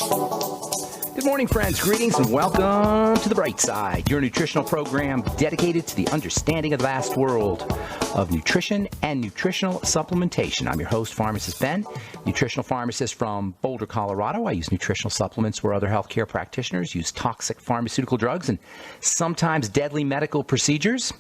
Good morning, friends. Greetings and welcome to The Bright Side, your nutritional program dedicated to the understanding of the vast world of nutrition and nutritional supplementation. I'm your host, Pharmacist Ben, nutritional pharmacist from Boulder, Colorado. I use nutritional supplements where other healthcare practitioners use toxic pharmaceutical drugs and sometimes deadly medical procedures.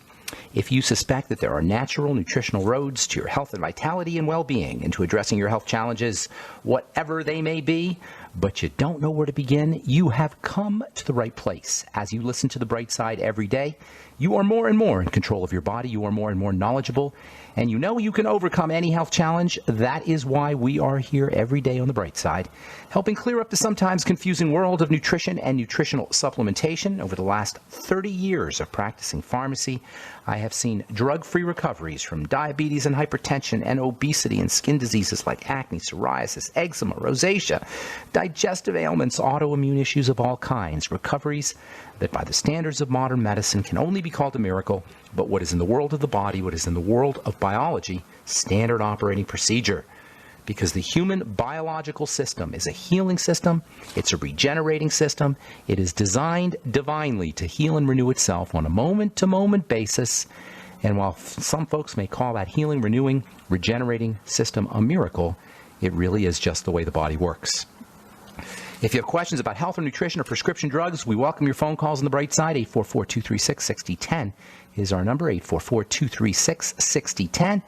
If you suspect that there are natural nutritional roads to your health and vitality and well-being and to addressing your health challenges, whatever they may be, but you don't know where to begin, you have come to the right place. As you listen to The Bright Side every day, you are more and more in control of your body. You are more and more knowledgeable, and you know you can overcome any health challenge. That is why we are here every day on The Bright Side, helping clear up the sometimes confusing world of nutrition and nutritional supplementation. Over the last 30 years of practicing pharmacy, I have seen drug-free recoveries from diabetes and hypertension and obesity and skin diseases like acne, psoriasis, eczema, rosacea, digestive ailments, autoimmune issues of all kinds, recoveries that by the standards of modern medicine can only be called a miracle, but what is in the world of the body, what is in the world of biology, standard operating procedure. Because the human biological system is a healing system, it's a regenerating system, it is designed divinely to heal and renew itself on a moment-to-moment basis. And while some folks may call that healing, renewing, regenerating system a miracle, it really is just the way the body works. If you have questions about health or nutrition or prescription drugs, we welcome your phone calls on The Bright Side. 844-236-6010 is our number, 844-236-6010.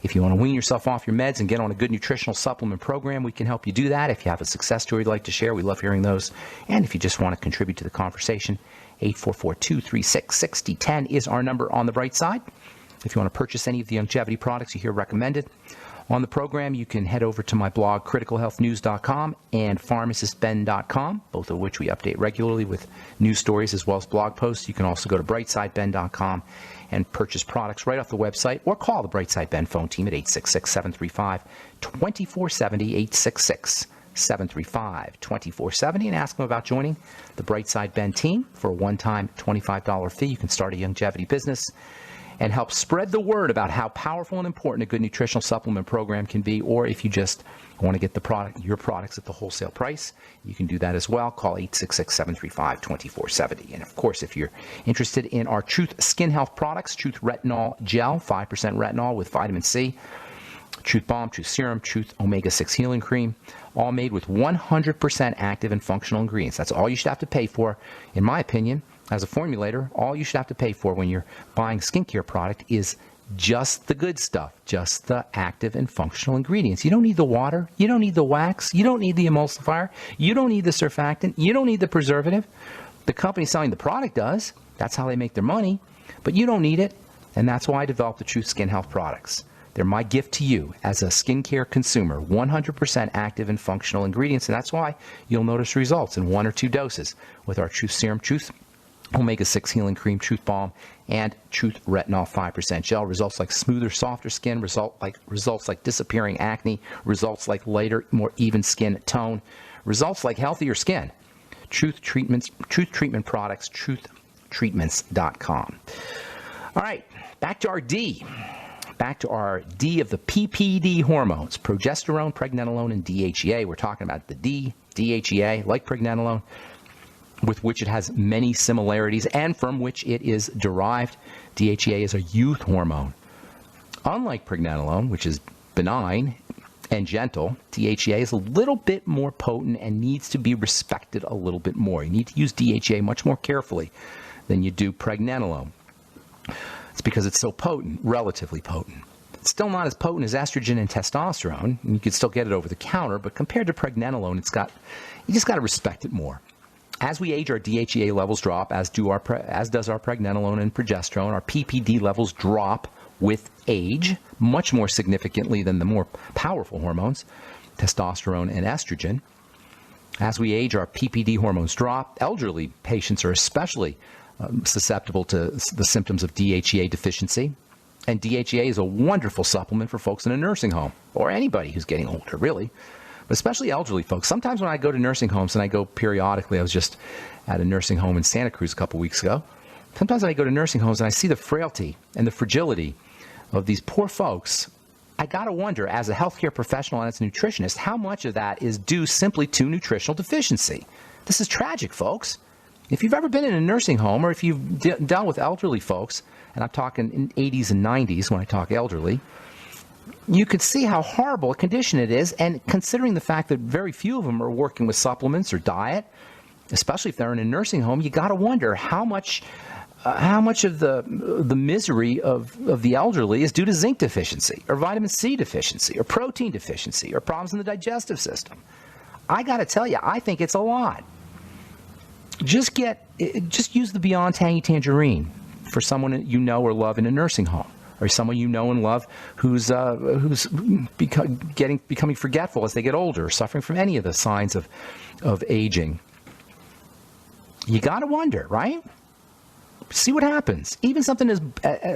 If you want to wean yourself off your meds and get on a good nutritional supplement program, we can help you do that. If you have a success story you'd like to share, we love hearing those. And if you just want to contribute to the conversation, 844-236-6010 is our number on The Bright Side. If you want to purchase any of the longevity products you hear recommended on the program, you can head over to my blog, criticalhealthnews.com and pharmacistben.com, both of which we update regularly with news stories as well as blog posts. You can also go to brightsideben.com and purchase products right off the website, or call the Brightside Ben phone team at 866-735-2470, 866-735-2470, and ask them about joining the Brightside Ben team for a one-time $25 fee. You can start a longevity business and help spread the word about how powerful and important a good nutritional supplement program can be. Or if you just want to get your products at the wholesale price, you can do that as well. Call 866-735-2470. And of course, if you're interested in our Truth Skin Health products, Truth Retinol Gel, 5% retinol with vitamin C, Truth Balm, Truth Serum, Truth Omega-6 Healing Cream, all made with 100% active and functional ingredients. That's all you should have to pay for, in my opinion. As a formulator, all you should have to pay for when you're buying a skincare product is just the good stuff, just the active and functional ingredients. You don't need the water. You don't need the wax. You don't need the emulsifier. You don't need the surfactant. You don't need the preservative. The company selling the product does. That's how they make their money. But you don't need it, and that's why I developed the Truth Skin Health products. They're my gift to you as a skincare consumer, 100% active and functional ingredients, and that's why you'll notice results in 1 or 2 doses with our Truth Serum, Truth Omega-6 Healing Cream, Truth Balm, and Truth Retinol 5% Gel. Results like smoother, softer skin, results like disappearing acne, results like lighter, more even skin tone, results like healthier skin. Truth Treatment products, truthtreatments.com. All right, back to our D. Back to our D of the PPD hormones, progesterone, pregnenolone, and DHEA. We're talking about the D, DHEA, like pregnenolone, with which it has many similarities and from which it is derived. DHEA is a youth hormone. Unlike pregnenolone, which is benign and gentle, DHEA is a little bit more potent and needs to be respected a little bit more. You need to use DHEA much more carefully than you do pregnenolone. It's because it's so potent, relatively potent. It's still not as potent as estrogen and testosterone, and you can still get it over the counter, but compared to pregnenolone, you just got to respect it more. As we age, our DHEA levels drop, as does our pregnenolone and progesterone. Our PPD levels drop with age, much more significantly than the more powerful hormones, testosterone and estrogen. As we age, our PPD hormones drop. Elderly patients are especially susceptible to the symptoms of DHEA deficiency. And DHEA is a wonderful supplement for folks in a nursing home, or anybody who's getting older, really. But especially elderly folks. Sometimes when I go to nursing homes, and I go periodically, I was just at a nursing home in Santa Cruz a couple weeks ago. Sometimes I go to nursing homes and I see the frailty and the fragility of these poor folks I got to wonder, as a healthcare professional and as a nutritionist, how much of that is due simply to nutritional deficiency. This is tragic, folks. If you've ever been in a nursing home or if you've dealt with elderly folks, and I'm talking in 80s and 90s when I talk elderly, you could see how horrible a condition it is. And considering the fact that very few of them are working with supplements or diet, especially if they're in a nursing home, you got to wonder how much of the misery of the elderly is due to zinc deficiency or vitamin C deficiency or protein deficiency or problems in the digestive system. I got to tell you, I think it's a lot. Just use the Beyond Tangy Tangerine for someone you know or love in a nursing home, or someone you know and love who's becoming forgetful as they get older, suffering from any of the signs of aging. You got to wonder, right? See what happens. Even something as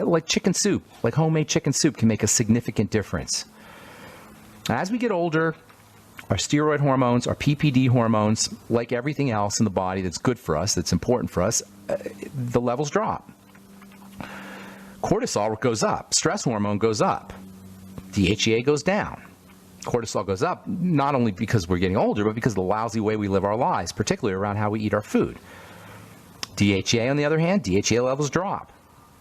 like chicken soup, like homemade chicken soup, can make a significant difference. As we get older, our steroid hormones, our PPD hormones, like everything else in the body that's good for us, that's important for us, the levels drop. Cortisol goes up. Stress hormone goes up. DHEA goes down. Cortisol goes up, not only because we're getting older, but because of the lousy way we live our lives, particularly around how we eat our food. DHEA, on the other hand, DHEA levels drop.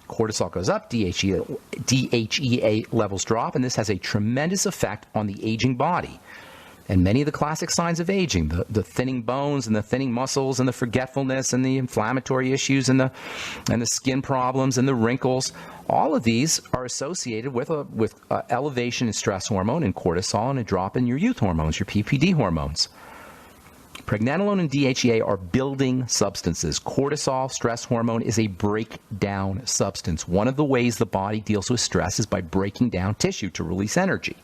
Cortisol goes up, DHEA levels drop, and this has a tremendous effect on the aging body. And many of the classic signs of aging, the thinning bones and the thinning muscles and the forgetfulness and the inflammatory issues and the skin problems and the wrinkles, all of these are associated with elevation in stress hormone and cortisol and a drop in your youth hormones, your PPD hormones. Pregnenolone and DHEA are building substances. Cortisol, stress hormone, is a breakdown substance. One of the ways the body deals with stress is by breaking down tissue to release energy.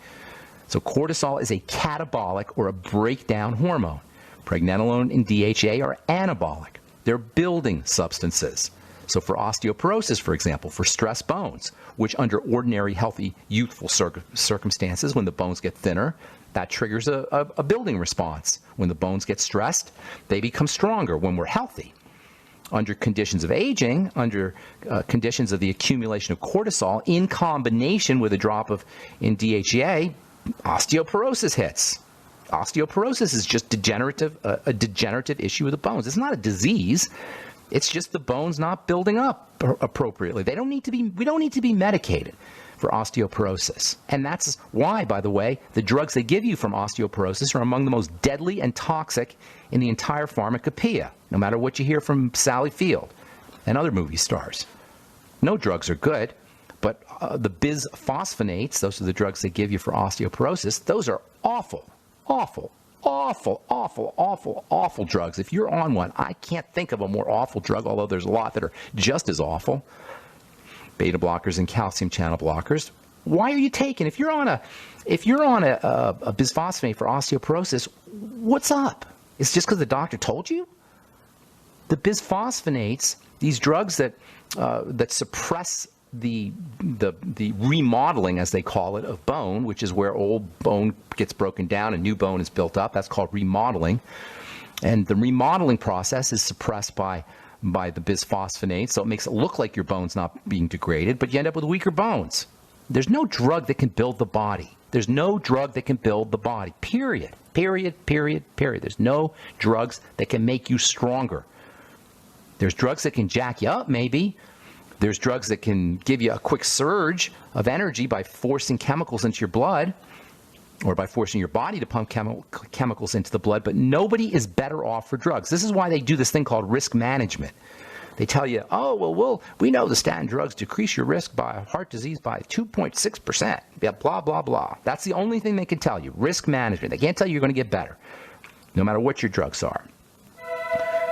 So cortisol is a catabolic or a breakdown hormone. Pregnenolone and DHEA are anabolic. They're building substances. So for osteoporosis, for example, for stress bones, which under ordinary healthy youthful circumstances, when the bones get thinner, that triggers a building response. When the bones get stressed, they become stronger when we're healthy. Under conditions of aging, under conditions of the accumulation of cortisol, in combination with a drop in DHEA, osteoporosis hits. Osteoporosis is just a degenerative issue of the bones. It's not a disease. It's just the bones not building up appropriately. We don't need to be medicated for osteoporosis. And that's why, by the way, the drugs they give you from osteoporosis are among the most deadly and toxic in the entire pharmacopoeia, no matter what you hear from Sally Field and other movie stars. No drugs are good, but the bisphosphonates, those are the drugs they give you for osteoporosis, those are awful, awful, awful, awful, awful, awful drugs. If you're on one, I can't think of a more awful drug, although there's a lot that are just as awful. Beta blockers and calcium channel blockers. Why are you taking? If you're on a bisphosphonate for osteoporosis, what's up? It's just because the doctor told you? The bisphosphonates, these drugs that suppress the remodeling, as they call it, of bone, which is where old bone gets broken down and new bone is built up. That's called remodeling. And the remodeling process is suppressed by the bisphosphonates, so it makes it look like your bone's not being degraded, but you end up with weaker bones. There's no drug that can build the body. There's no drug that can build the body. Period. Period. Period. Period. There's no drugs that can make you stronger. There's drugs that can jack you up, maybe. There's drugs that can give you a quick surge of energy by forcing chemicals into your blood, or by forcing your body to pump chemicals into the blood, but nobody is better off for drugs. This is why they do this thing called risk management. They tell you, we know the statin drugs decrease your risk by heart disease by 2.6%. Yeah, blah, blah, blah. That's the only thing they can tell you, risk management. They can't tell you you're going to get better, no matter what your drugs are.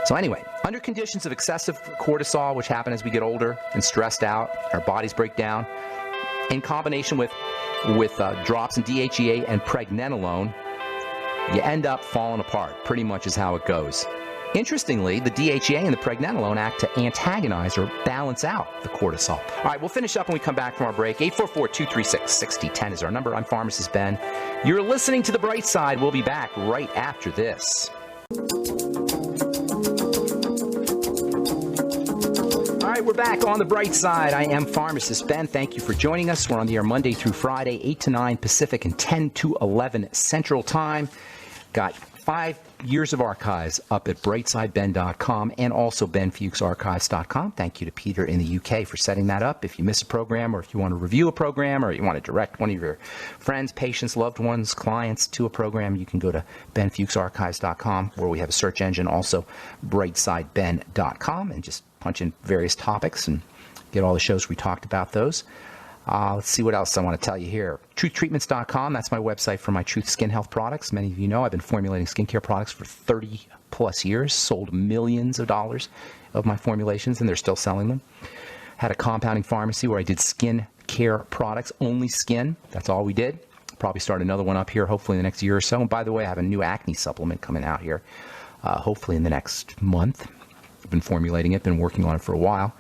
So anyway, under conditions of excessive cortisol, which happen as we get older and stressed out, our bodies break down, in combination with drops in DHEA and pregnenolone, you end up falling apart, pretty much is how it goes. Interestingly, the DHEA and the pregnenolone act to antagonize or balance out the cortisol. All right, we'll finish up when we come back from our break. 844-236-6010 is our number. I'm Pharmacist Ben. You're listening to The Bright Side. We'll be back right after this. All right, we're back on the bright side. I am Pharmacist Ben. Thank you for joining us. We're on the air Monday through Friday, 8 to 9 Pacific and 10 to 11 Central Time. Got 5 years of archives up at brightsideben.com and also benfuchsarchives.com. Thank you to Peter in the UK for setting that up. If you miss a program, or if you want to review a program, or you want to direct one of your friends, patients, loved ones, clients to a program, you can go to benfuchsarchives.com, where we have a search engine, also brightsideben.com, and just punch in various topics and get all the shows we talked about those. Let's see what else I want to tell you here. TruthTreatments.com, that's my website for my Truth Skin Health products. Many of you know I've been formulating skincare products for 30 plus years, sold millions of dollars of my formulations, and they're still selling them. Had a compounding pharmacy where I did skin care products, only skin. That's all we did. Probably start another one up here hopefully in the next year or so. And by the way, I have a new acne supplement coming out here, hopefully in the next month. I've been formulating it, been working on it for a while.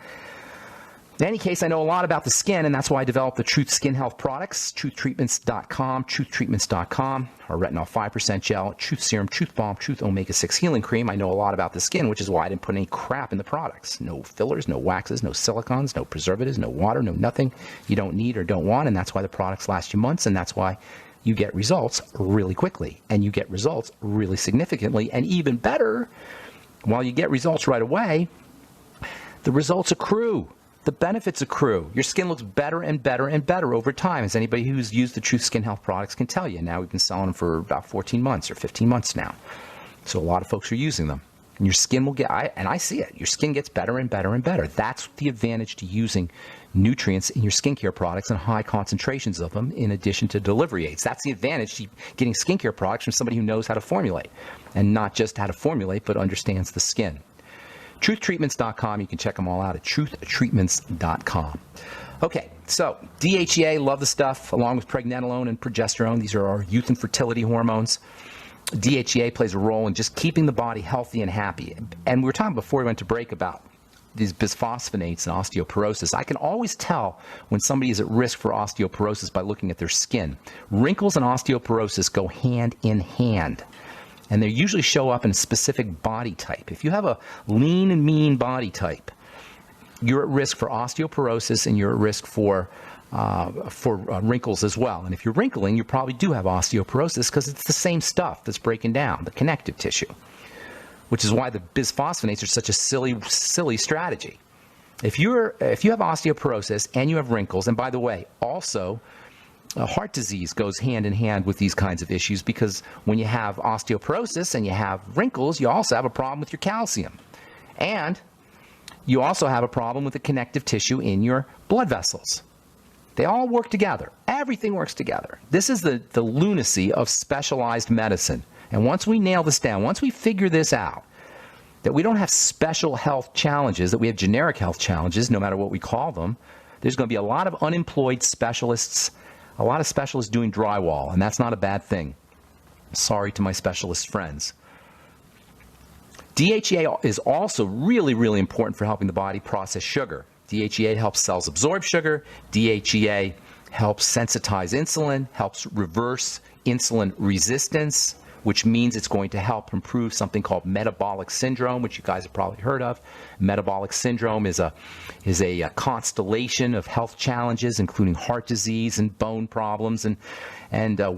In any case, I know a lot about the skin, and that's why I developed the Truth Skin Health products, TruthTreatments.com, TruthTreatments.com, our Retinol 5% gel, Truth Serum, Truth Balm, Truth Omega-6 Healing Cream. I know a lot about the skin, which is why I didn't put any crap in the products. No fillers, no waxes, no silicons, no preservatives, no water, no nothing you don't need or don't want, and that's why the products last you months, and that's why you get results really quickly, and you get results really significantly, and even better, while you get results right away, the results accrue. The benefits accrue. Your skin looks better and better and better over time, as anybody who's used the Truth Skin Health products can tell you. Now we've been selling them for about 14 months or 15 months now. So a lot of folks are using them. And your skin will get, and I see it, your skin gets better and better and better. That's the advantage to using nutrients in your skincare products and high concentrations of them in addition to delivery aids. That's the advantage to getting skincare products from somebody who knows how to formulate. And not just how to formulate, but understands the skin. TruthTreatments.com. You can check them all out at TruthTreatments.com. Okay, so DHEA, love the stuff, along with pregnenolone and progesterone. These are our youth and fertility hormones. DHEA plays a role in just keeping the body healthy and happy. And we were talking before we went to break about these bisphosphonates and osteoporosis. I can always tell when somebody is at risk for osteoporosis by looking at their skin. Wrinkles and osteoporosis go hand in hand. And they usually show up in a specific body type. If you have a lean and mean body type, you're at risk for osteoporosis and you're at risk for wrinkles as well. And if you're wrinkling, you probably do have osteoporosis because it's the same stuff that's breaking down, the connective tissue, which is why the bisphosphonates are such a silly strategy. If you have osteoporosis and you have wrinkles, and by the way, also, heart disease goes hand in hand with these kinds of issues because when you have osteoporosis and you have wrinkles, you also have a problem with your calcium. And you also have a problem with the connective tissue in your blood vessels. They all work together. Everything works together. This is the lunacy of specialized medicine. And once we nail this down, once we figure this out, that we don't have special health challenges, that we have generic health challenges, no matter what we call them, there's going to be a lot of unemployed specialists, a lot of specialists doing drywall, and that's not a bad thing. Sorry to my specialist friends. DHEA is also really, really important for helping the body process sugar. DHEA helps cells absorb sugar. DHEA helps sensitize insulin, helps reverse insulin resistance, which means it's going to help improve something called metabolic syndrome, which you guys have probably heard of. Metabolic syndrome is a constellation of health challenges, including heart disease and bone problems and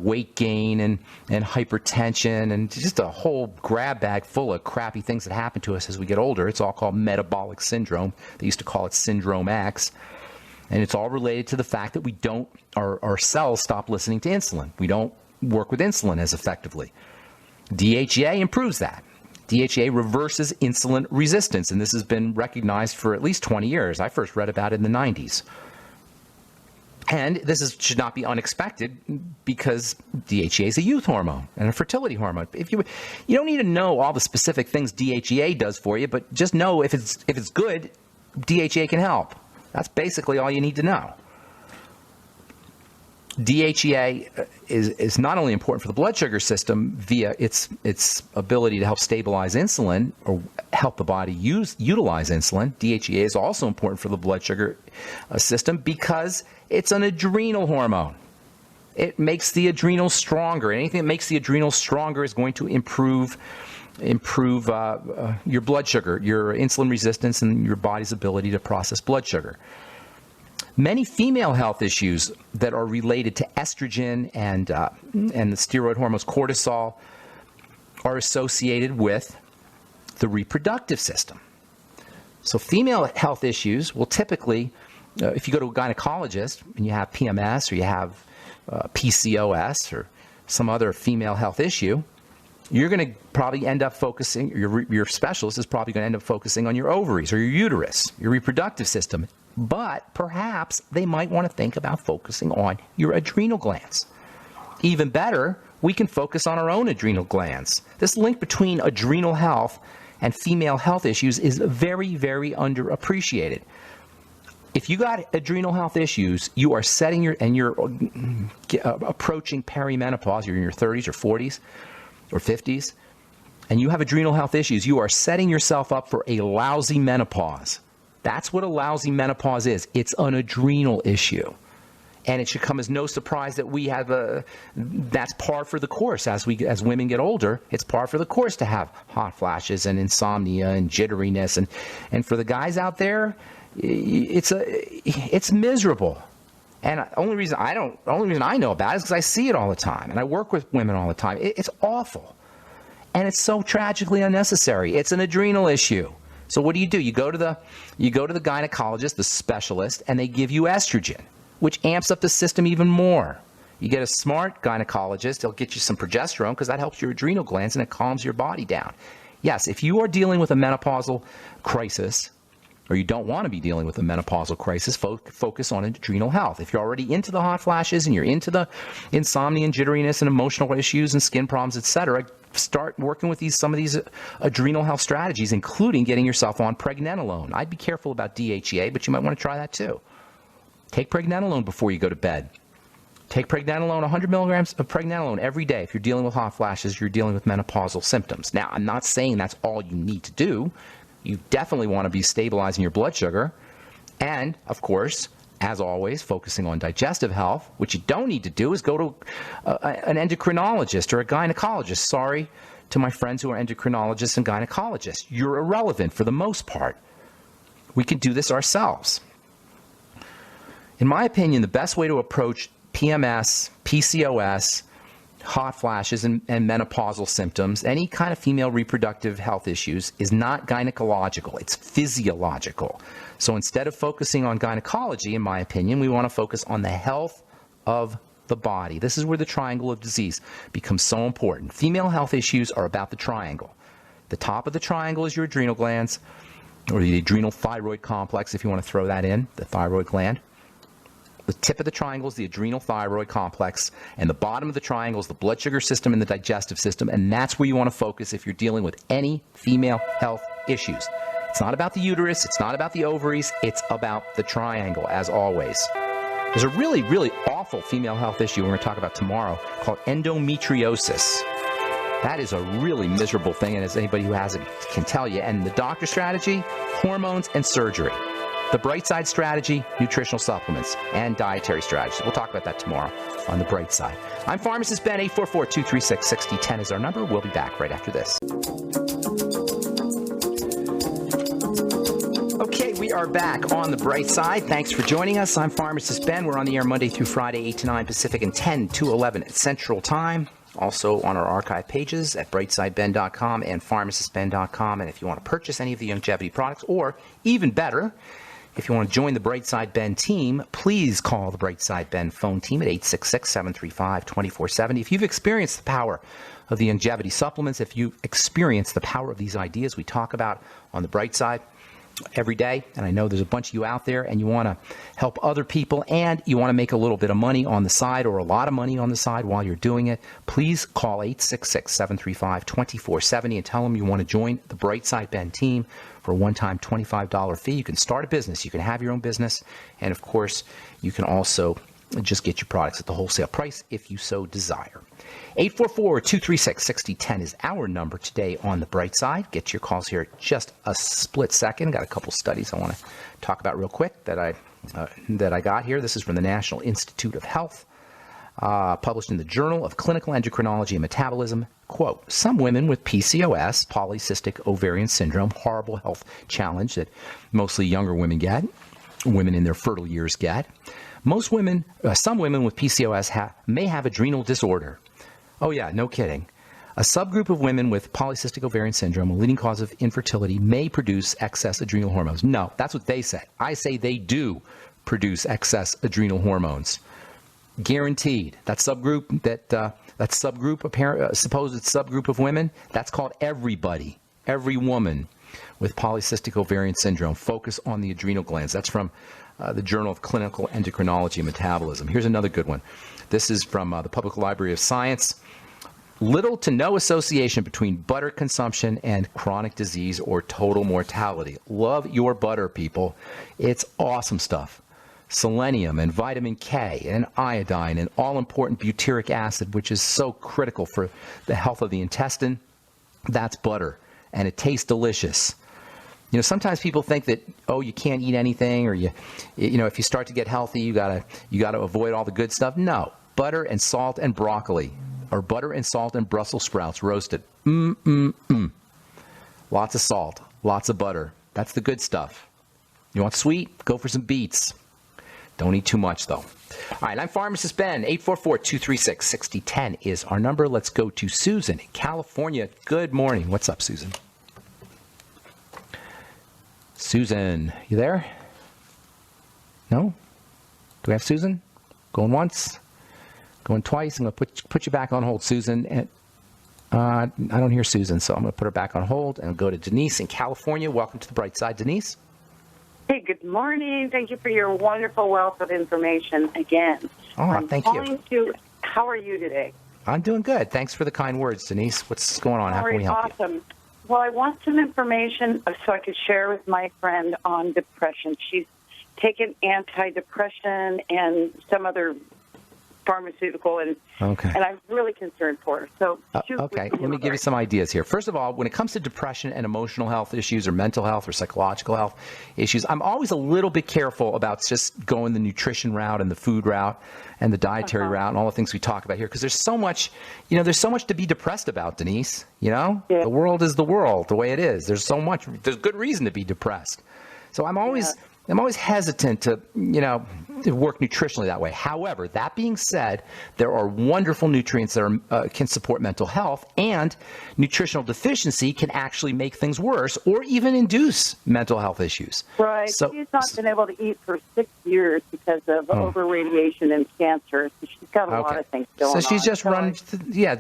weight gain and hypertension and just a whole grab bag full of crappy things that happen to us as we get older. It's all called metabolic syndrome. They used to call it Syndrome X. And it's all related to the fact that our cells stop listening to insulin. We don't work with insulin as effectively. DHEA improves that. DHEA reverses insulin resistance, and this has been recognized for at least 20 years. I first read about it in the 90s. And this should not be unexpected because DHEA is a youth hormone and a fertility hormone. You don't need to know all the specific things DHEA does for you, but just know if it's good, DHEA can help. That's basically all you need to know. DHEA is not only important for the blood sugar system via its ability to help stabilize insulin or help the body utilize insulin. DHEA is also important for the blood sugar system because it's an adrenal hormone. It makes the adrenals stronger. Anything that makes the adrenals stronger is going to improve improve your blood sugar, your insulin resistance, and your body's ability to process blood sugar. Many female health issues that are related to estrogen and the steroid hormones cortisol are associated with the reproductive system. So female health issues will typically, if you go to a gynecologist and you have PMS or you have PCOS or some other female health issue, you're going to probably end up focusing, your specialist is probably going to end up focusing on your ovaries or your uterus, your reproductive system. But perhaps they might want to think about focusing on your adrenal glands. Even better, we can focus on our own adrenal glands. This link between adrenal health and female health issues is very, very underappreciated. If you got adrenal health issues, you are setting you're approaching perimenopause, you're in your 30s or 40s or 50s, and you have adrenal health issues, you are setting yourself up for a lousy menopause. That's what a lousy menopause is. It's an adrenal issue. And it should come as no surprise that we have that's par for the course as women get older. It's par for the course to have hot flashes and insomnia and jitteriness. And for the guys out there, it's miserable. And the only reason I know about it is because I see it all the time. And I work with women all the time. It's awful. And it's so tragically unnecessary. It's an adrenal issue. So what do? You go to the gynecologist, the specialist, and they give you estrogen, which amps up the system even more. You get a smart gynecologist, they'll get you some progesterone because that helps your adrenal glands and it calms your body down. Yes, if you are dealing with a menopausal crisis, or you don't want to be dealing with a menopausal crisis, focus on adrenal health. If you're already into the hot flashes and you're into the insomnia and jitteriness and emotional issues and skin problems, etc., start working with some of these adrenal health strategies, including getting yourself on pregnenolone. I'd be careful about DHEA, but you might want to try that too. Take pregnenolone before you go to bed. Take pregnenolone, 100 milligrams of pregnenolone every day. If you're dealing with hot flashes, you're dealing with menopausal symptoms. Now, I'm not saying that's all you need to do. You definitely want to be stabilizing your blood sugar. And, of course, as always, focusing on digestive health. What you don't need to do is go to an endocrinologist or a gynecologist. Sorry to my friends who are endocrinologists and gynecologists. You're irrelevant for the most part. We can do this ourselves. In my opinion, the best way to approach PMS, PCOS, hot flashes, and menopausal symptoms, any kind of female reproductive health issues, is not gynecological. It's physiological. So instead of focusing on gynecology, in my opinion, we want to focus on the health of the body. This is where the triangle of disease becomes so important. Female health issues are about the triangle. The top of the triangle is your adrenal glands, or the adrenal thyroid complex, if you want to throw that in, the thyroid gland. The tip of the triangle is the adrenal thyroid complex, and the bottom of the triangle is the blood sugar system and the digestive system, and that's where you want to focus if you're dealing with any female health issues. It's not about the uterus, it's not about the ovaries, it's about the triangle, as always. There's a really, really awful female health issue we're going to talk about tomorrow called endometriosis. That is a really miserable thing, and as anybody who has it can tell you. And the doctor strategy, hormones and surgery. The Bright Side strategy, nutritional supplements, and dietary strategies. We'll talk about that tomorrow on The Bright Side. I'm Pharmacist Ben. 844-236-6010 is our number. We'll be back right after this. Okay, we are back on The Bright Side. Thanks for joining us. I'm Pharmacist Ben. We're on the air Monday through Friday, 8 to 9 Pacific and 10 to 11 Central Time. Also on our archive pages at brightsideben.com and pharmacistben.com. And if you want to purchase any of the longevity products, or even better, if you want to join the Brightside Ben team, please call the Brightside Ben phone team at 866-735-2470. If you've experienced the power of the longevity supplements, if you've experienced the power of these ideas we talk about on the Bright Side every day, and I know there's a bunch of you out there, and you want to help other people, and you want to make a little bit of money on the side or a lot of money on the side while you're doing it, please call 866-735-2470 and tell them you want to join the Brightside Ben team for a one-time $25 fee. You can start a business, you can have your own business, and of course, you can also just get your products at the wholesale price if you so desire. 844-236-6010 is our number today on the Bright Side. Get your calls here just a split second. Got a couple studies I want to talk about real quick that I got here. This is from the National Institute of Health. published in the Journal of Clinical Endocrinology and Metabolism. Quote, some women with PCOS, polycystic ovarian syndrome, horrible health challenge that mostly younger women get, women in their fertile years get. Most women, some women with PCOS may have adrenal disorder. Oh yeah, no kidding. A subgroup of women with polycystic ovarian syndrome, a leading cause of infertility, may produce excess adrenal hormones. No, that's what they say. I say they do produce excess adrenal hormones. Guaranteed. That subgroup, supposed subgroup of women, that's called everybody, every woman with polycystic ovarian syndrome. Focus on the adrenal glands. That's from the Journal of Clinical Endocrinology and Metabolism. Here's another good one. This is from the Public Library of Science. Little to no association between butter consumption and chronic disease or total mortality. Love your butter, people. It's awesome stuff. Selenium and vitamin K and iodine and all-important butyric acid, which is so critical for the health of the intestine. That's butter, and it tastes delicious. You know, sometimes people think that, oh, you can't eat anything, or you know, if you start to get healthy, you gotta avoid all the good stuff. No, butter and salt and broccoli, or butter and salt and Brussels sprouts roasted. Lots of salt, lots of butter. That's the good stuff. You want sweet? Go for some beets. Don't eat too much, though. All right, I'm Pharmacist Ben. 844-236-6010 is our number. Let's go to Susan in California. Good morning. What's up, Susan? Susan, you there? No? Do we have Susan? Going once? Going twice? I'm going to put you back on hold, Susan. And I don't hear Susan, so I'm going to put her back on hold and go to Denise in California. Welcome to the bright side, Denise. Hey, good morning. Thank you for your wonderful wealth of information again. Oh, thank you. How are you today? I'm doing good. Thanks for the kind words, Denise. What's going on? How can we help you? Well, I want some information so I could share with my friend on depression. She's taken antidepressant and some other pharmaceutical, and I'm really concerned for her. So, okay, let me give you some ideas here. First of all, when it comes to depression and emotional health issues or mental health or psychological health issues, I'm always a little bit careful about just going the nutrition route and the food route and the dietary route and all the things we talk about here, because there's so much, there's so much to be depressed about, Denise. The world is the world, the way it is. There's so much. There's good reason to be depressed. So I'm always hesitant to, to work nutritionally that way. However, that being said, there are wonderful nutrients that can support mental health, and nutritional deficiency can actually make things worse or even induce mental health issues. Right. So, she's not been able to eat for 6 years because of over-radiation and cancer. So she's got a lot of things going on. So she's just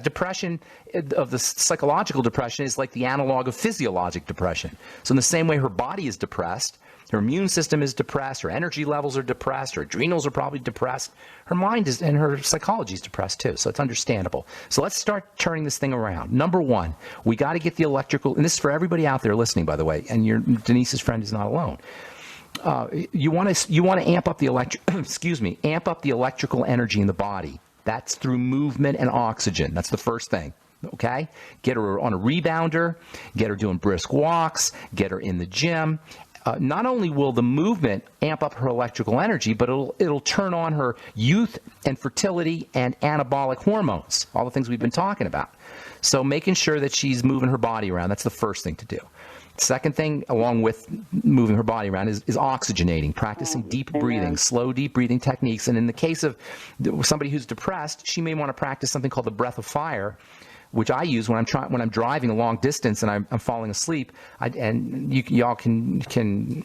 depression, of the psychological depression is like the analog of physiologic depression. So in the same way her body is depressed, her immune system is depressed, her energy levels are depressed, her adrenals are probably depressed, her mind is, and her psychology is depressed too, so it's understandable. So let's start turning this thing around. Number one, we got to get the electrical, and this is for everybody out there listening, by the way, and Denise's friend is not alone. You want to amp up the amp up the electrical energy in the body. That's through movement and oxygen. That's the first thing. Okay? Get her on a rebounder, get her doing brisk walks, get her in the gym. Not only will the movement amp up her electrical energy, but it'll turn on her youth and fertility and anabolic hormones, all the things we've been talking about. So making sure that she's moving her body around, that's the first thing to do. Second thing, along with moving her body around, is oxygenating, practicing deep breathing, slow, deep breathing techniques. And in the case of somebody who's depressed, she may want to practice something called the breath of fire, which I use when I'm driving a long distance and I'm falling asleep. And y'all can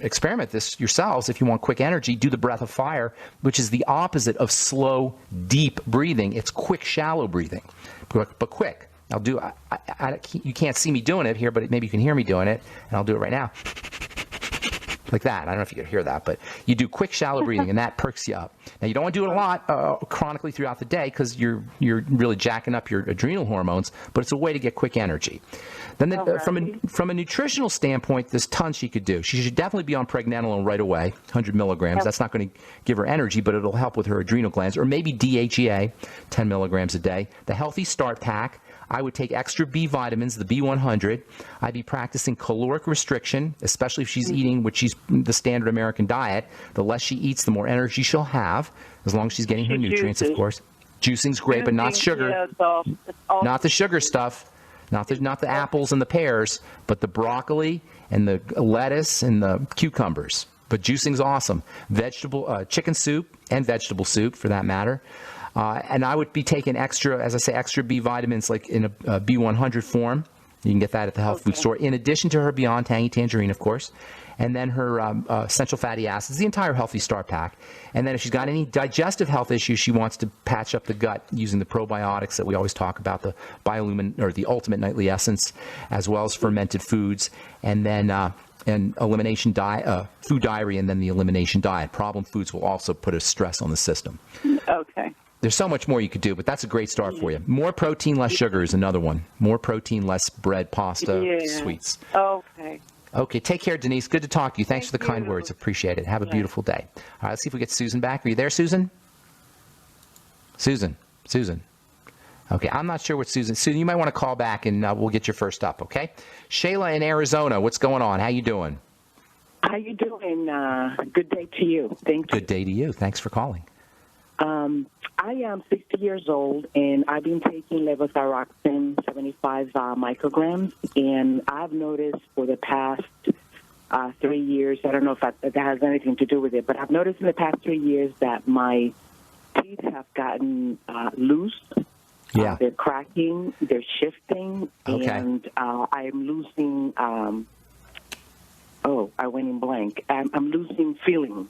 experiment this yourselves if you want quick energy. Do the breath of fire, which is the opposite of slow, deep breathing. It's quick, shallow breathing, but quick. I'll do. You can't see me doing it here, but maybe you can hear me doing it, and I'll do it right now. Like that. I don't know if you could hear that, but you do quick, shallow breathing, and that perks you up. Now, you don't want to do it a lot chronically throughout the day because you're really jacking up your adrenal hormones, but it's a way to get quick energy. Then from a nutritional standpoint, there's tons she could do. She should definitely be on pregnenolone right away, 100 milligrams. Yep. That's not going to give her energy, but it'll help with her adrenal glands. Or maybe DHEA, 10 milligrams a day. The Healthy Start Pack. I would take extra B vitamins, the B100. I'd be practicing caloric restriction, especially if she's eating, which she's the standard American diet. The less she eats, the more energy she'll have, as long as she's getting her nutrients, of course. Juicing's great, but not sugar. Yeah, it's all Not the sugar stuff. Not the apples and the pears, but the broccoli and the lettuce and the cucumbers. But juicing's awesome. Chicken soup and vegetable soup, for that matter. And I would be taking extra B vitamins, like in a B100 form. You can get that at the health food store, in addition to her Beyond Tangy Tangerine, of course, and then her essential fatty acids, the entire Healthy Start Pack. And then if she's got any digestive health issues, she wants to patch up the gut using the probiotics that we always talk about, the Biolumin, or the Ultimate Nightly Essence, as well as fermented foods, and then and elimination diet, food diary, and then the elimination diet. Problem foods will also put a stress on the system. Okay. There's so much more you could do, but that's a great start for you. More protein, less sugar is another one. More protein, less bread, pasta, sweets. Okay. Okay, take care, Denise. Good to talk to you. Thanks for the kind words. Appreciate it. Have a beautiful day. All right, let's see if we get Susan back. Are you there, Susan? Susan. Okay, I'm not sure what Susan. Susan, you might want to call back, and we'll get you first up, okay? Shayla in Arizona, what's going on? How you doing? How you doing? Good day to you. Thank you. Good day to you. Thanks for calling. I am 60 years old, and I've been taking levothyroxine 75 micrograms, and I've noticed for the past 3 years, I don't know if that has anything to do with it, but I've noticed in the past 3 years that my teeth have gotten loose. Yeah. They're cracking, they're shifting, Okay. and I'm losing, I went in blank. I'm losing feeling.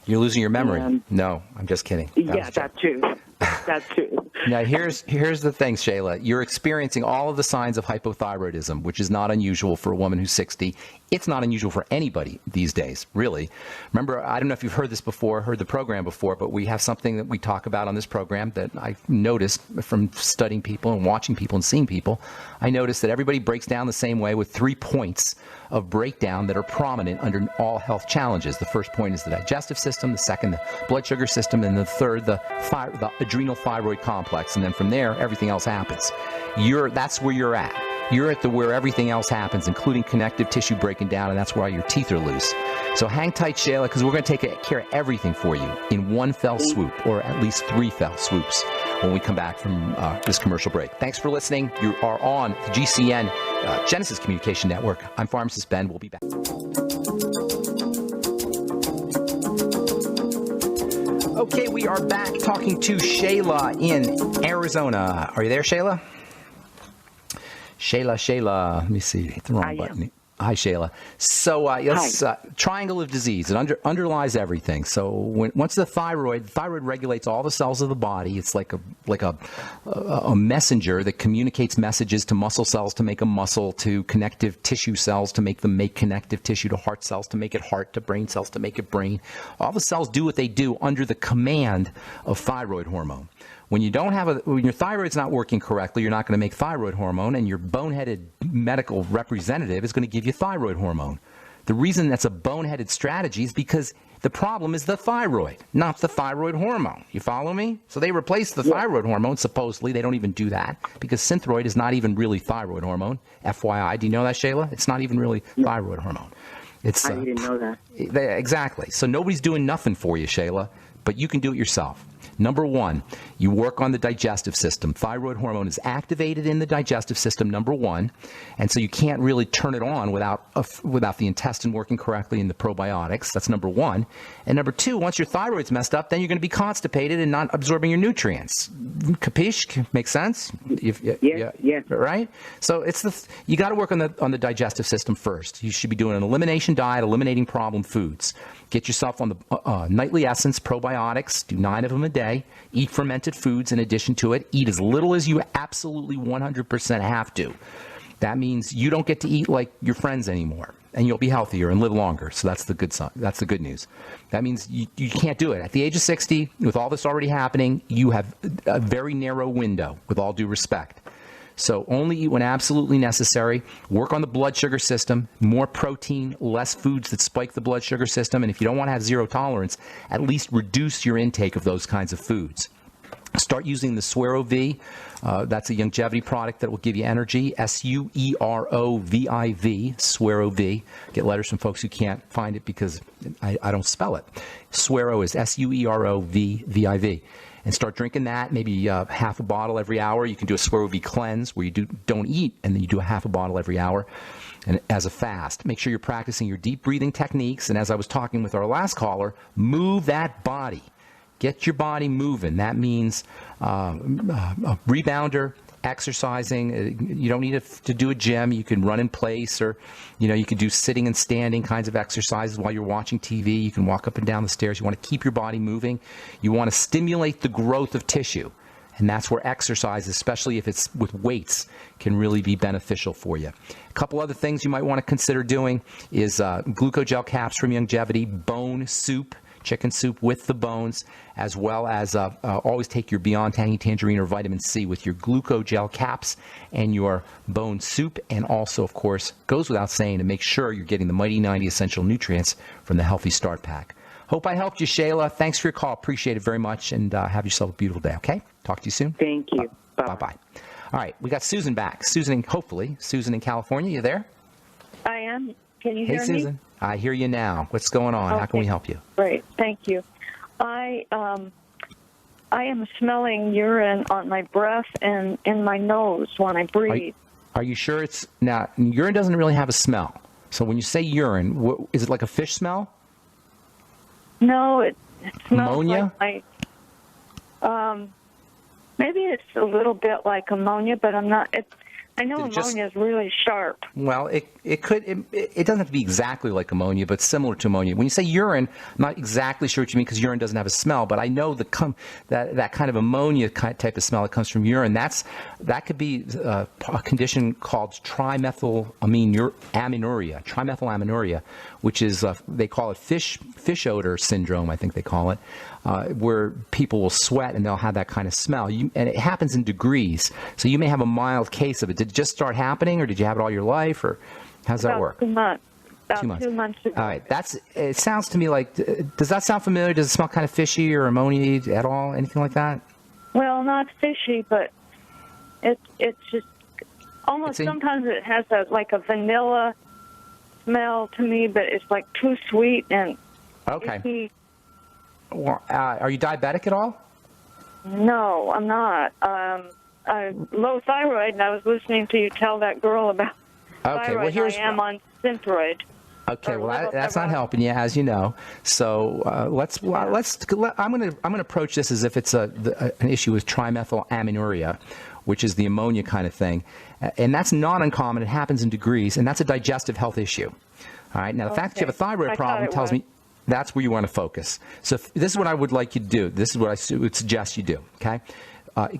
You're losing your memory. No, I'm just kidding. That too. That too. Now, here's the thing, Shayla. You're experiencing all of the signs of hypothyroidism, which is not unusual for a woman who's 60. It's not unusual for anybody these days, really. Remember, I don't know if you've heard this before, heard the program before, but we have something that we talk about on this program that I've noticed from studying people and watching people and seeing people. I noticed that everybody breaks down the same way, with 3 points of breakdown that are prominent under all health challenges. The first point is the digestive system, the second, the blood sugar system, and the third, the adrenal thyroid complex. And then from there, everything else happens. That's where you're at. You're at where everything else happens, including connective tissue breaking down, and that's why your teeth are loose. So hang tight, Shayla, because we're going to take care of everything for you in one fell swoop, or at least 3 fell swoops, when we come back from this commercial break. Thanks for listening. You are on the GCN Genesis Communication Network. I'm Pharmacist Ben. We'll be back. Okay, we are back talking to Shayla in Arizona. Are you there, Shayla? Shayla. Let me see. Hit the wrong button. Hi, Shayla. So triangle of disease. It underlies everything. So once the thyroid regulates all the cells of the body. It's like a messenger that communicates messages to muscle cells to make a muscle, to connective tissue cells to make connective tissue, to heart cells to make it heart, to brain cells to make it brain. All the cells do what they do under the command of thyroid hormone. When your thyroid's not working correctly, you're not going to make thyroid hormone, and your boneheaded medical representative is going to give you thyroid hormone. The reason that's a boneheaded strategy is because the problem is the thyroid, not the thyroid hormone. You follow me? So they replace the thyroid hormone, supposedly. They don't even do that, because Synthroid is not even really thyroid hormone. FYI. Do you know that, Shayla? It's not even really thyroid hormone. I didn't know that. Exactly. So nobody's doing nothing for you, Shayla, but you can do it yourself. Number one, you work on the digestive system. Thyroid hormone is activated in the digestive system, number one, and so you can't really turn it on without the intestine working correctly and the probiotics. That's number one. And number two, once your thyroid's messed up, then you're going to be constipated and not absorbing your nutrients. Capiche? Makes sense? Yeah. Right? So you got to work on the digestive system first. You should be doing an elimination diet, eliminating problem foods. Get yourself on the Nightly Essence probiotics. Do 9 of them a day. Eat fermented foods in addition to it. Eat as little as you absolutely 100% have to. That means you don't get to eat like your friends anymore, and you'll be healthier and live longer. So that's the good sign. That's the good news. That means you can't do it. At the age of 60, with all this already happening, you have a very narrow window, with all due respect. So only eat when absolutely necessary. Work on the blood sugar system. More protein, less foods that spike the blood sugar system. And if you don't want to have zero tolerance, at least reduce your intake of those kinds of foods. Start using the Suero V. That's a longevity product that will give you energy. SUEROVIV, Suero V. Get letters from folks who can't find it because I don't spell it. Suero is SUEROVIV. and start drinking that, maybe half a bottle every hour. You can do a square root cleanse where you don't eat, and then you do a half a bottle every hour and as a fast. Make sure you're practicing your deep breathing techniques. And as I was talking with our last caller, move that body. Get your body moving. That means a rebounder, exercising. You don't need to do a gym. You can run in place, or you can do sitting and standing kinds of exercises while you're watching TV. You can walk up and down the stairs. You want to keep your body moving. You want to stimulate the growth of tissue, and that's where exercise, especially if it's with weights, can really be beneficial for you. A couple other things you might want to consider doing is glucogel caps from Longevity, bone soup, chicken soup with the bones, as well as always take your Beyond Tangy Tangerine or vitamin C with your glucogel caps and your bone soup. And also, of course, goes without saying to make sure you're getting the Mighty 90 essential nutrients from the Healthy Start Pack. Hope I helped you, Shayla. Thanks for your call. Appreciate it very much, and have yourself a beautiful day, okay? Talk to you soon. Thank you. Bye-bye. All right, we got Susan back. Susan in California. You there? I am. Can you hear me? Hey, Susan. I hear you now. What's going on? Okay. How can we help you? Great. Thank you. I am smelling urine on my breath and in my nose when I breathe. Are you sure it's now? Urine doesn't really have a smell. So when you say urine, is it like a fish smell? No, it smells ammonia? like maybe it's a little bit like ammonia, but I'm not. I know ammonia is really sharp. Well, it doesn't have to be exactly like ammonia, but similar to ammonia. When you say urine, I'm not exactly sure what you mean because urine doesn't have a smell, but I know that kind of ammonia type of smell that comes from urine, that could be a condition called trimethylaminuria, which is, they call it fish odor syndrome, I think they call it, where people will sweat and they'll have that kind of smell. And it happens in degrees, so you may have a mild case of it. Did it just start happening, or did you have it all your life, or how does that work? 2 months. About 2 months. 2 months ago. All right. It sounds to me like, does that sound familiar? Does it smell kind of fishy or ammonia at all? Anything like that? Well, not fishy, but it's just almost sometimes it has like a vanilla smell to me, but it's like too sweet and okay. Well, are you diabetic at all? No, I'm not. I'm low thyroid, and I was listening to you tell that girl about thyroid. I am on Synthroid. Okay, well that's not helping you, as you know. So I'm going to approach this as if it's an issue with trimethylaminuria, which is the ammonia kind of thing, and that's not uncommon. It happens in degrees, and that's a digestive health issue. All right. Now the fact that you have a thyroid problem tells me that's where you want to focus. So this is what I would like you to do. This is what I would suggest you do. Okay.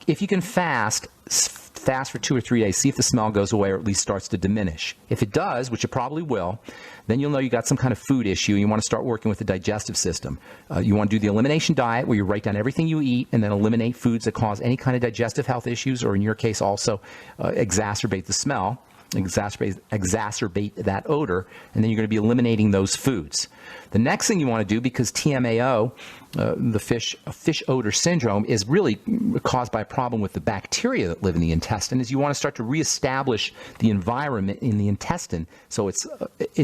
If you can fast for 2 or 3 days, see if the smell goes away or at least starts to diminish. If it does, which it probably will, then you'll know you got some kind of food issue. You want to start working with the digestive system. You want to do the elimination diet where you write down everything you eat and then eliminate foods that cause any kind of digestive health issues, or in your case also exacerbate the smell, exacerbate that odor, and then you're going to be eliminating those foods. The next thing you want to do, because TMAO, the fish odor syndrome, is really caused by a problem with the bacteria that live in the intestine, is you want to start to reestablish the environment in the intestine so it's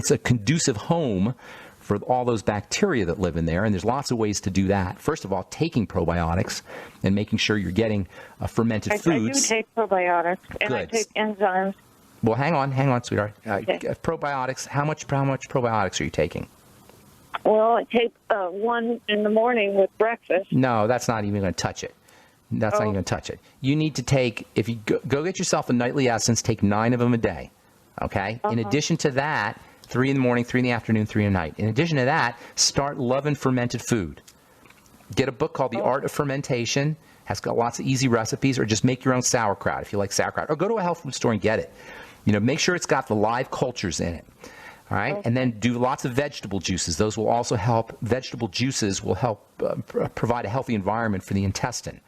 a conducive home for all those bacteria that live in there, and there's lots of ways to do that. First of all, taking probiotics and making sure you're getting fermented foods. I do take probiotics, and I take enzymes. Well, hang on, sweetheart. Probiotics, how much probiotics are you taking? Well, I take one in the morning with breakfast. No, that's not even going to touch it. Not even going to touch it. You need to take, if you go get yourself a nightly essence, take 9 of them a day, okay? In addition to that, 3 in the morning, 3 in the afternoon, 3 at night. In addition to that, start loving fermented food. Get a book called The Art of Fermentation. Has got lots of easy recipes, or just make your own sauerkraut if you like sauerkraut. Or go to a health food store and get it. Make sure it's got the live cultures in it. All right, and then do lots of vegetable juices. Those will also help. Vegetable juices will help provide a healthy environment for the intestine.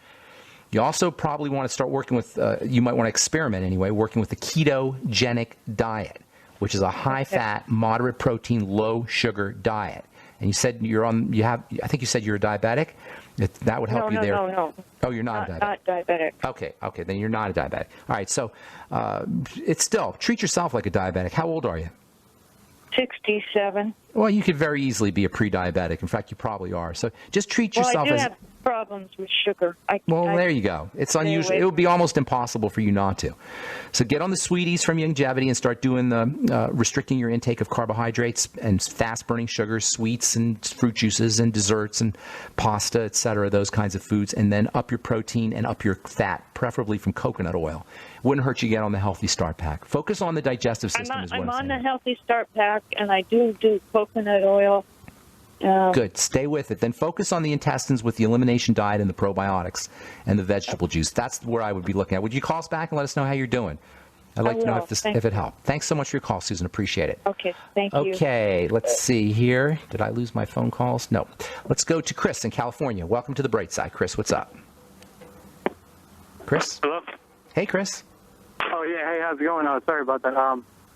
You also probably want to start working with, you might want to experiment anyway, working with the ketogenic diet, which is a high-fat, moderate protein, low-sugar diet. And you said I think you said you're a diabetic? That would help you there. No. Oh, you're not a diabetic. Not diabetic. Okay, then you're not a diabetic. All right, so it's still, treat yourself like a diabetic. How old are you? 67. Well, you could very easily be a pre-diabetic. In fact, you probably are. So just treat yourself as... problems with sugar. There you go. It's unusual. It would be almost impossible for you not to. So get on the sweeties from Longevity and start doing the restricting your intake of carbohydrates and fast-burning sugars, sweets and fruit juices and desserts and pasta, etc., those kinds of foods, and then up your protein and up your fat, preferably from coconut oil. Wouldn't hurt you to get on the Healthy Start Pack. Focus on the digestive system as well. I'm on the Healthy Start Pack, and I do coconut oil. Good. Stay with it. Then focus on the intestines with the elimination diet and the probiotics and the vegetable juice. That's where I would be looking at. Would you call us back and let us know how you're doing? I'd like to know if it helped. Thanks so much for your call, Susan. Appreciate it. Okay. Thank you. Okay. Let's see here. Did I lose my phone calls? No. Let's go to Chris in California. Welcome to the Bright Side. Chris, what's up? Chris? Hello? Hey, Chris. Oh, yeah. Hey, how's it going? Sorry about that.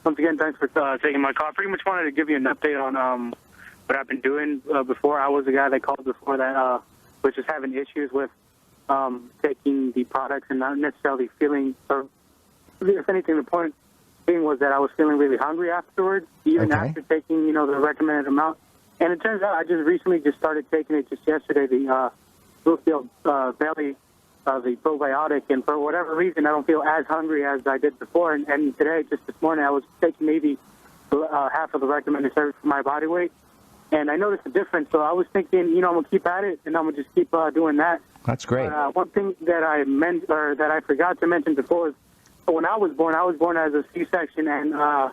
Once again, thanks for taking my call. I pretty much wanted to give you an update on what I've been doing before. I was the guy that called before that was just having issues with taking the products and not necessarily feeling, or if anything, the point being was that I was feeling really hungry afterwards, even after taking, the recommended amount. And it turns out I just recently started taking it just yesterday, the Bluefield Belly, the probiotic, and for whatever reason, I don't feel as hungry as I did before. And today, just this morning, I was taking maybe half of the recommended service for my body weight. And I noticed a difference, so I was thinking, I'm going to keep at it, and I'm going to just keep doing that. That's great. One thing that I forgot to mention before is when I was born as a C-section, and I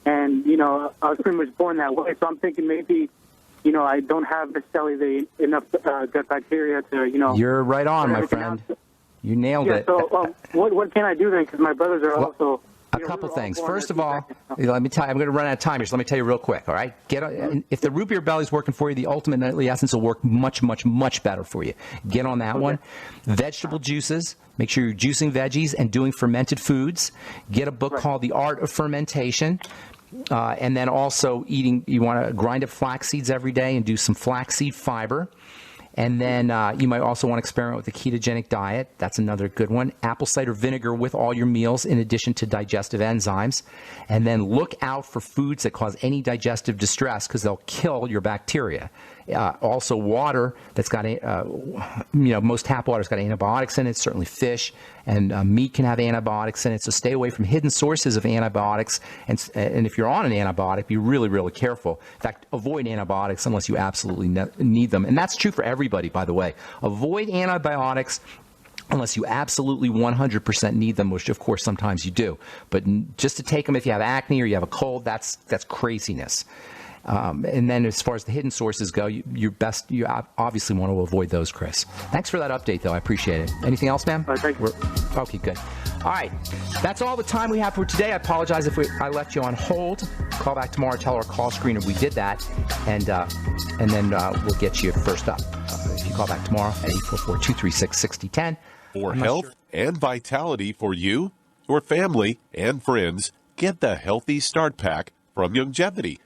was pretty much born that way. So I'm thinking maybe, I don't have necessarily enough gut bacteria to, You're right on, my friend. You nailed it. So what can I do then? Because my brothers are also... A couple things. First of all, let me tell you, I'm going to run out of time here, so let me tell you real quick, all right? If the root beer belly is working for you, the Ultimate Nightly Essence will work much, much, much better for you. Get on that one. Vegetable juices. Make sure you're juicing veggies and doing fermented foods. Get a book called The Art of Fermentation. And then also you want to grind up flax seeds every day and do some flaxseed fiber. And then you might also want to experiment with the ketogenic diet. That's another good one. Apple cider vinegar with all your meals in addition to digestive enzymes. And then look out for foods that cause any digestive distress because they'll kill your bacteria. Also water that's got, most tap water's got antibiotics in it, certainly fish, and meat can have antibiotics in it. So stay away from hidden sources of antibiotics. And if you're on an antibiotic, be really, really careful. In fact, avoid antibiotics unless you absolutely need them. And that's true for everybody, by the way. Avoid antibiotics unless you absolutely 100% need them, which of course sometimes you do. But just to take them if you have acne or you have a cold, that's craziness. And then as far as the hidden sources go, you obviously want to avoid those, Chris. Thanks for that update, though. I appreciate it. Anything else, ma'am? Thank you. Okay, good. All right. That's all the time we have for today. I apologize if I left you on hold. Call back tomorrow, tell our call screener we did that, and then we'll get you first up. If you call back tomorrow at 844-236-6010. For health and vitality for you, your family, and friends, get the Healthy Start Pack from Longevity.